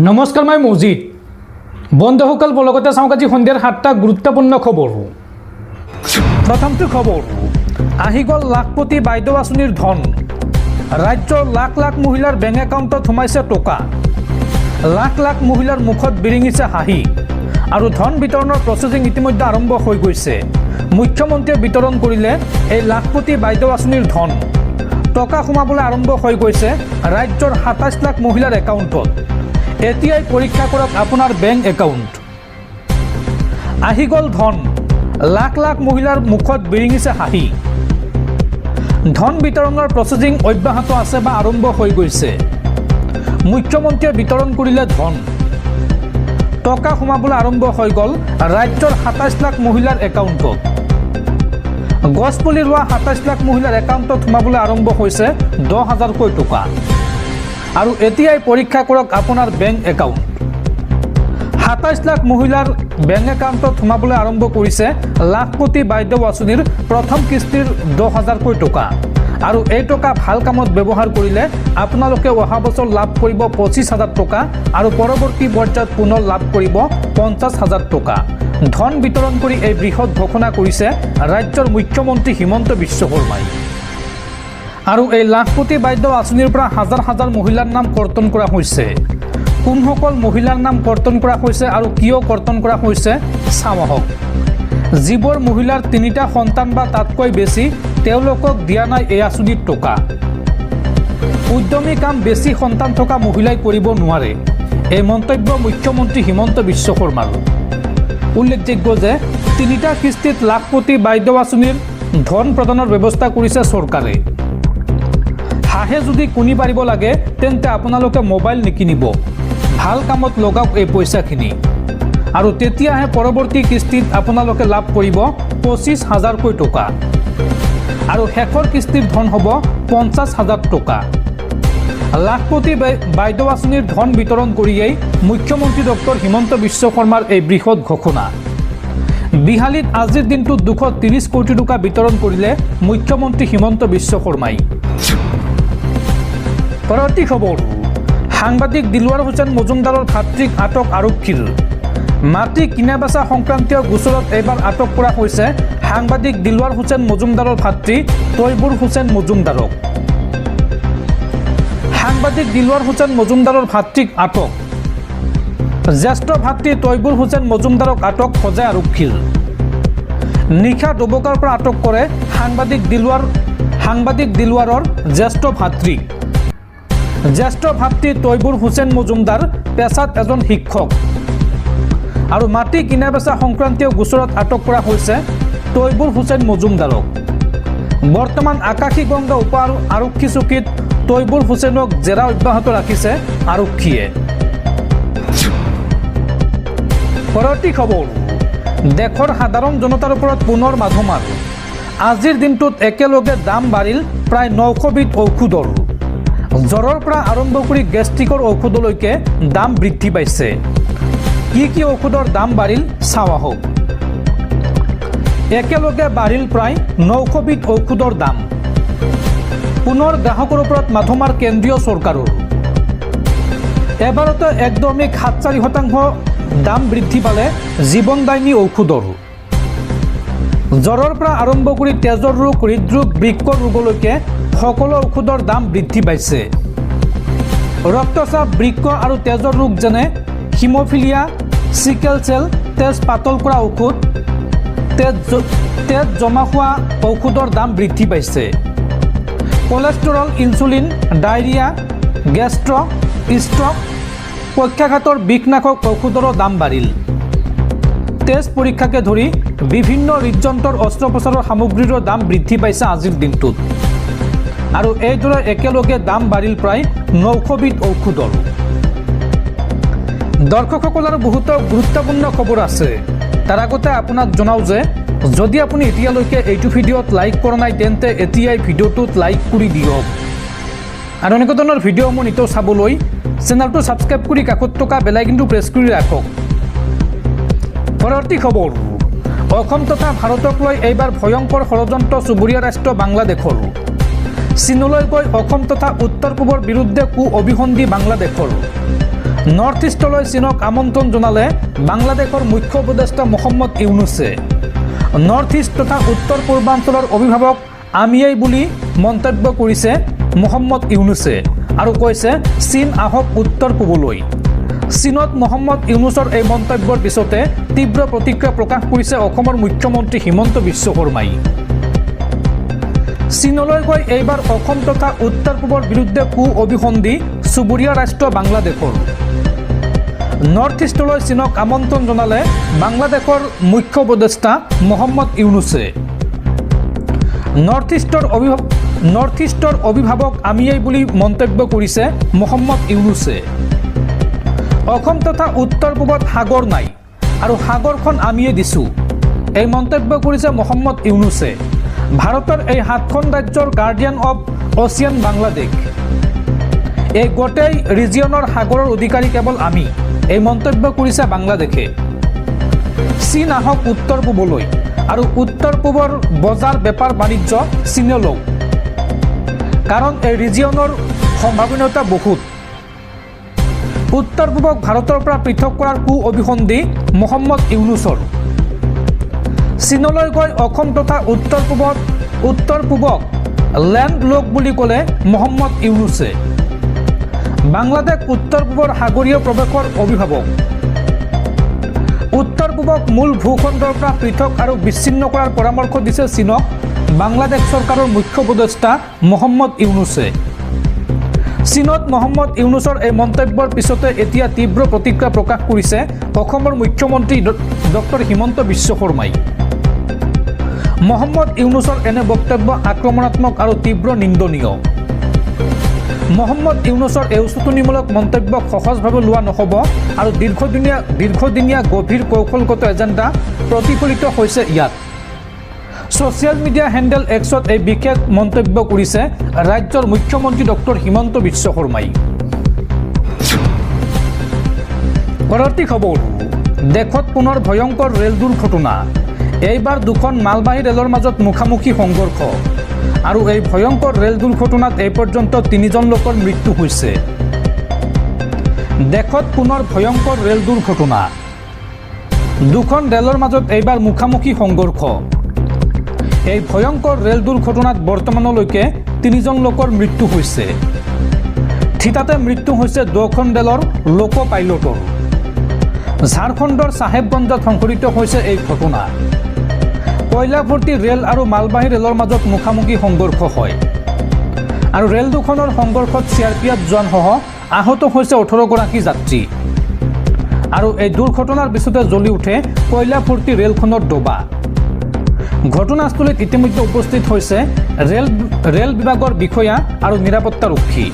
নমস্কাৰ, মই মজিদ। বন্ধুসকল, বলগতে চাওক আজি সন্ধিয়াৰ 7টা গুৰুত্বপূৰ্ণ খবৰ। প্ৰথমটো খবৰ, আহি গ'ল লাখপতি বাইদেউ আঁচনিৰ ধন। ৰাজ্যৰ লাখ লাখ মহিলাৰ বেংক একাউণ্টত সোমাইছে টকা। লাখ লাখ মহিলাৰ মুখত বিৰিঙিছে হাঁহি। আৰু ধন বিতৰণৰ প্ৰচেছিং ইতিমধ্যে আৰম্ভ হৈ গৈছে। মুখ্যমন্ত্ৰীয়ে বিতৰণ কৰিলে এই লাখপতি বাইদেউ আঁচনিৰ ধন। টকা সোমাবলৈ আৰম্ভ হৈ গৈছে ৰাজ্যৰ 27 লাখ মহিলাৰ একাউণ্টত। এতিয়াই পৰীক্ষা কৰক আপোনাৰ বেংক একাউণ্ট। আহি গ'ল ধন, লাখ লাখ মহিলাৰ মুখত বিৰিঙিছে হাঁহি। ধন বিতৰণৰ প্ৰচেছিং অব্যাহত আছে বা আৰম্ভ হৈ গৈছে। মুখ্যমন্ত্ৰীয়ে বিতৰণ কৰিলে ধন। টকা সোমাবলৈ আৰম্ভ হৈ গ'ল ৰাজ্যৰ 27 লাখ মহিলাৰ একাউণ্টত। গছপুলি ৰোৱা 27 লাখ মহিলাৰ একাউণ্টত সোমাবলৈ আৰম্ভ হৈছে 10,000কৈ টকা। আৰু এতিয়াই পৰীক্ষা কৰক আপোনাৰ বেংক একাউণ্ট। 27 লাখ মহিলাৰ বেংক একাউণ্টত সোমাবলৈ আৰম্ভ কৰিছে লাখপতি বাইদেউ আঁচনিৰ প্ৰথম কিস্তিৰ 10,000কৈ টকা। আৰু এই টকা ভাল কামত ব্যৱহাৰ কৰিলে আপোনালোকে অহা বছৰ লাভ কৰিব 25,000 টকা আৰু পৰৱৰ্তী পৰ্যায়ত পুনৰ লাভ কৰিব 50,000 টকা। ধন বিতৰণ কৰি এই বৃহৎ ঘোষণা কৰিছে ৰাজ্যৰ মুখ্যমন্ত্ৰী হিমন্ত বিশ্ব শৰ্মাই। আৰু এই লাখপতি বাইদেউ আঁচনিৰ পৰা হাজাৰ হাজাৰ মহিলাৰ নাম কৰ্তন কৰা হৈছে। কোনসকল মহিলাৰ নাম কৰ্তন কৰা হৈছে আৰু কিয় কৰ্তন কৰা হৈছে চাওঁ আহক। যিবোৰ মহিলাৰ 3টা সন্তান বা তাতকৈ বেছি, তেওঁলোকক দিয়া নাই এই আঁচনিৰ টকা। উদ্যমী কাম বেছি সন্তান থকা মহিলাই কৰিব নোৱাৰে, এই মন্তব্য মুখ্যমন্ত্ৰী হিমন্ত বিশ্ব শৰ্মাৰ। উল্লেখযোগ্য যে 3টা কিস্তিত লাখপতি বাইদেউ আঁচনিৰ ধন প্ৰদানৰ ব্যৱস্থা কৰিছে চৰকাৰে। হাঁহে যদি কণী পাৰিব লাগে তেন্তে আপোনালোকে মোবাইল নিকিনিব, ভাল কামত লগাওক এই পইচাখিনি। আৰু তেতিয়াহে পৰৱৰ্তী কিস্তিত আপোনালোকে লাভ কৰিব 25,000কৈ টকা। আৰু শেষৰ কিস্তিৰ ধন হ'ব 50,000 টকা। লাখপতি বাইদেউ আঁচনিৰ ধন বিতৰণ কৰিয়েই মুখ্যমন্ত্ৰী ডক্টৰ হিমন্ত বিশ্ব শৰ্মাৰ এই বৃহৎ ঘোষণা। বিহালীত আজিৰ দিনটোত 230 কোটি টকা বিতৰণ কৰিলে মুখ্যমন্ত্ৰী হিমন্ত বিশ্ব শৰ্মাই। পৰৱৰ্তী খবৰ, সাংবাদিক দিলৱাৰ হুছেইন মজুমদাৰৰ ভাতৃক আটক আৰক্ষীৰ। মাটি কিনা বেচা সংক্ৰান্তীয় গোচৰত এইবাৰ আটক কৰা হৈছে সাংবাদিক দিলৱাৰ হুছেইন মজুমদাৰৰ ভাতৃ তৈবুৰ হুছেইন মজুমদাৰক। সাংবাদিক দিলৱাৰ হুছেইন মজুমদাৰৰ ভাতৃক আটক। জ্যেষ্ঠ ভাতৃ তৈবুৰ হুছেইন মজুমদাৰক আটক সজাই আৰক্ষীৰ। নিশা ডুবকাৰ পৰা আটক কৰে সাংবাদিক দিলৱাৰৰ জ্যেষ্ঠ ভাতৃক। জ্যেষ্ঠ ভাতৃ তৈবুৰ হুছেইন মজুমদাৰ পেছাত এজন শিক্ষক। আৰু মাটি কিনা বেচা সংক্ৰান্তীয় গোচৰত আটক কৰা হৈছে তৈবুৰ হুছেইন মজুমদাৰক। বৰ্তমান আকাশীগংগা উপ আৰক্ষী চকীত তৈবুৰ হুছেইনক জেৰা অব্যাহত ৰাখিছে আৰক্ষীয়ে। পৰৱৰ্তী খবৰ, দেশৰ সাধাৰণ জনতাৰ ওপৰত পুনৰ মাধমাৰ। আজিৰ দিনটোত একেলগে দাম বাঢ়িল প্ৰায় 900 বিধ ঔষধৰ। জ্বৰৰ পৰা আৰম্ভ কৰি গেষ্ট্ৰিকৰ ঔষধলৈকে দাম বৃদ্ধি পাইছে। কি কি ঔষধৰ দাম বাঢ়িল চাওঁ আহক। একেলগে বাঢ়িল প্ৰায় 900 বিধ ঔষধৰ দাম। পুনৰ গ্ৰাহকৰ ওপৰত মাধমাৰ কেন্দ্ৰীয় চৰকাৰৰ। এবাৰতে 1.74% দাম বৃদ্ধি পালে জীৱনদায়িনী ঔষধৰ। জ্বৰৰ পৰা আৰম্ভ কৰি তেজৰ ৰোগ, হৃদৰোগ, বৃক্কৰ ৰোগলৈকে সকলো ঔষধৰ দাম বৃদ্ধি পাইছে। ৰক্তচাপ, বৃক্ক আৰু তেজৰ ৰোগ যেনে হিমোফিলিয়া, চিকেল চেল, তেজ পাতল কৰা ঔষধ, তেজ জমা হোৱা ঔষধৰ দাম বৃদ্ধি পাইছে। Cholesterol, insulin, diarrhoea, gastro, stroke, পক্ষাঘাতৰ বিষনাশক ঔষধৰো দাম বাঢ়িল। তেজ পৰীক্ষাকে ধৰি বিভিন্ন হৃদযন্ত্ৰৰ অস্ত্ৰোপচাৰৰ সামগ্ৰীৰো দাম বৃদ্ধি পাইছে আজিৰ দিনটোত। আৰু এইদৰে একেলগে দাম বাঢ়িল প্ৰায় 900 বিধ ঔষধৰ। দৰ্শকসকলৰ বহুতো গুৰুত্বপূৰ্ণ খবৰ আছে। তাৰ আগতে আপোনাক জনাওঁ যে যদি আপুনি এতিয়ালৈকে এইটো ভিডিঅ'ত লাইক কৰা নাই তেন্তে এতিয়াই ভিডিঅ'টোত লাইক কৰি দিয়ক। আৰু এনেকুৱা ধৰণৰ ভিডিঅ'সমূহ নিতৌ চাবলৈ চেনেলটো ছাবস্ক্ৰাইব কৰি কাষত থকা বেল আইকনটো প্ৰেছ কৰি ৰাখক। পৰৱৰ্তী খবৰ, অসম তথা ভাৰতক লৈ এইবাৰ ভয়ংকৰ ষড়যন্ত্ৰ চুবুৰীয়া ৰাষ্ট্ৰ বাংলাদেশৰ। চীনলৈ গৈ অসম তথা উত্তৰ পূবৰ বিৰুদ্ধে কু অভিসন্ধি বাংলাদেশৰ। নৰ্থ ইষ্টলৈ চীনক আমন্ত্ৰণ জনালে বাংলাদেশৰ মুখ্য উপদেষ্টা মহম্মদ ইউনুছে। নৰ্থ ইষ্ট তথা উত্তৰ পূৰ্বাঞ্চলৰ অভিভাৱক আমিয়েই বুলি মন্তব্য কৰিছে মহম্মদ ইউনুছে আৰু কৈছে চীন আহক উত্তৰ পূবলৈ। চীনত মহম্মদ ইউনুছৰ এই মন্তব্যৰ পিছতে তীব্ৰ প্ৰতিক্ৰিয়া প্ৰকাশ কৰিছে অসমৰ মুখ্যমন্ত্ৰী হিমন্ত বিশ্ব শৰ্মাই। চীনলৈ গৈ এইবাৰ অসম তথা উত্তৰ পূবৰ বিৰুদ্ধে অভিসন্ধি চুবুৰীয়া ৰাষ্ট্ৰ বাংলাদেশৰ। নৰ্থ ইষ্টলৈ চীনক আমন্ত্ৰণ জনালে বাংলাদেশৰ মুখ্য উপদেষ্টা মহম্মদ ইউনুছে। নৰ্থ ইষ্টৰ অভিভাৱক আমিয়েই বুলি মন্তব্য কৰিছে মহম্মদ ইউনুছে। অসম তথা উত্তৰ পূবত সাগৰ নাই আৰু সাগৰখন আমিয়ে দিছোঁ, এই মন্তব্য কৰিছে মহম্মদ ইউনুছে। ভাৰতৰ এই 7খন ৰাজ্যৰ গাৰ্ডিয়ান অৱ অচিয়ান বাংলাদেশ। এই গোটেই ৰিজিয়নৰ সাগৰৰ অধিকাৰী কেৱল আমি, এই মন্তব্য কৰিছে বাংলাদেশে। চীন আহক উত্তৰ পূবলৈ আৰু উত্তৰ পূবৰ বজাৰ বেপাৰ বাণিজ্য চীনলৈ, কাৰণ এই ৰিজিয়নৰ সম্ভাৱনীয়তা বহুত। উত্তৰ পূবক ভাৰতৰ পৰা পৃথক কৰাৰ অভিসন্ধি মহম্মদ ইউনুছৰ। চীনলৈ গৈ অসম তথা উত্তৰ পূবক লেণ্ড লক বুলি ক'লে মহম্মদ ইউনুছে। বাংলাদেশ উত্তৰ পূবৰ সাগৰীয় প্ৰৱেশৰ অভিভাৱক। উত্তৰ পূবক মূল ভূখণ্ডৰ পৰা পৃথক আৰু বিচ্ছিন্ন কৰাৰ পৰামৰ্শ দিছে চীনক বাংলাদেশ চৰকাৰৰ মুখ্য উপদেষ্টা মহম্মদ ইউনুছে। চীনত মহম্মদ ইউনুছৰ এই মন্তব্যৰ পিছতে এতিয়া তীব্ৰ প্ৰতিক্ৰিয়া প্ৰকাশ কৰিছে অসমৰ মুখ্যমন্ত্ৰী ডক্টৰ হিমন্ত বিশ্ব শৰ্মাই। মহম্মদ ইউনুছৰ এনে বক্তব্য আক্ৰমণাত্মক আৰু তীব্ৰ নিন্দনীয়। মহম্মদ ইউনুছৰ এই উচতনিমূলক মন্তব্যক সহজভাৱে লোৱা নহ'ব আৰু দীৰ্ঘদিনীয়া গভীৰ কৌশলগত এজেণ্ডা প্ৰতিফলিত হৈছে ইয়াত। ছ'চিয়েল মিডিয়া হেণ্ডেল এক্সত এই বিশেষ মন্তব্য কৰিছে ৰাজ্যৰ মুখ্যমন্ত্ৰী ডক্টৰ হিমন্ত বিশ্ব শৰ্মাই। পৰৱৰ্তী খবৰ, দেশত পুনৰ ভয়ংকৰ ৰেল দুৰ্ঘটনা। এইবাৰ দুখন মালবাহী ৰেলৰ মাজত মুখামুখি সংঘৰ্ষ আৰু এই ভয়ংকৰ ৰেল দুৰ্ঘটনাত এই পৰ্যন্ত 3জন লোকৰ মৃত্যু হৈছে। দেশত পুনৰ ভয়ংকৰ ৰেল দুৰ্ঘটনা। দুখন ৰেলৰ মাজত এইবাৰ মুখামুখি সংঘৰ্ষ। এই ভয়ংকৰ ৰেল দুৰ্ঘটনাত বৰ্তমানলৈকে 3জন লোকৰ মৃত্যু হৈছে। থিতাতে মৃত্যু হৈছে দুখন ৰেলৰ লোকো পাইলটৰ। ঝাৰখণ্ডৰ চাহেবগঞ্জত সংঘটিত হৈছে এই ঘটনা। কয়লাভৰ্তি ৰেল আৰু মালবাহী ৰেলৰ মাজত মুখামুখি সংঘৰ্ষ হয় আৰু ৰেল দুখনৰ সংঘৰ্ষত CRPF জোৱানসহ আহত হৈছে 18গৰাকী যাত্ৰী আৰু এই দুৰ্ঘটনাৰ পিছতে জ্বলি উঠে কয়লাভৰ্তি ৰেলখনৰ ডবা। ঘটনাস্থলীত ইতিমধ্যে উপস্থিত হৈছে ৰেল বিভাগৰ বিষয়া আৰু নিৰাপত্তাৰক্ষী।